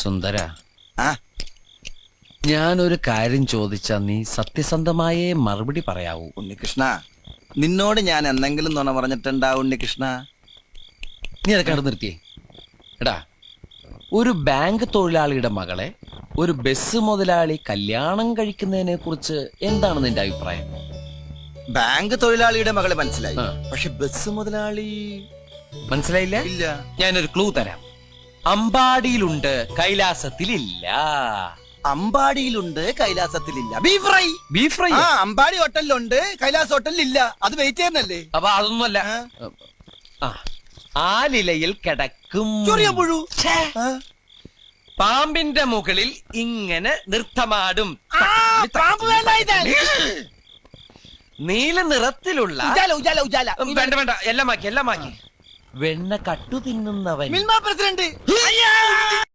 സുന്ദര, ആ ഞാനൊരു കാര്യം ചോദിച്ചാ നീ സത്യസന്ധമായേ മറുപടി പറയാവൂ. ഉണ്ണികൃഷ്ണ, നിന്നോട് ഞാൻ എന്തെങ്കിലും നുണ പറഞ്ഞിട്ടുണ്ടാ ഉണ്ണികൃഷ്ണ? നീ അതൊക്കെ അവിടെ നിർത്തിയേ. എടാ, ഒരു ബാങ്ക് തൊഴിലാളിയുടെ മകളെ ഒരു ബസ് മുതലാളി കല്യാണം കഴിക്കുന്നതിനെ കുറിച്ച് എന്താണ് നിന്റെ അഭിപ്രായം? ബാങ്ക് തൊഴിലാളിയുടെ മകളെ മനസ്സിലായി, ആ. പക്ഷെ ബസ് മുതലാളി മനസ്സിലായില്ല? ഇല്ല. ഞാനൊരു ക്ലൂ തരാം. അമ്പാടിയിലുണ്ട്, കൈലാസത്തിലില്ല. അമ്പാടിയിലുണ്ട്, കൈലാസത്തിലില്ല. Beef fry. Beef fry? ആ, അമ്പാടി ഹോട്ടലിലുണ്ട്, കൈലാസ് ഹോട്ടലിലില്ല. അത് വെയിറ്റ് ചെയ്യുന്നല്ലേ? അപ്പൊ അതൊന്നുമല്ല. ആ, ആലിലയിൽ കിടക്കും ചൊറിയ പുഴു. ഛേ, ആ. പാമ്പിന്റെ മുകളിൽ ഇങ്ങനെ നൃത്തമാടും. നീല നിറത്തിലുള്ള ഉജാല ഉജാല ഉജാല. വേണ്ട വേണ്ട, എല്ലാം മാക്കി. വെണ്ണ കട്ടു തിന്നുന്നവൻ. മിൽമ പ്രസിഡന്റ്.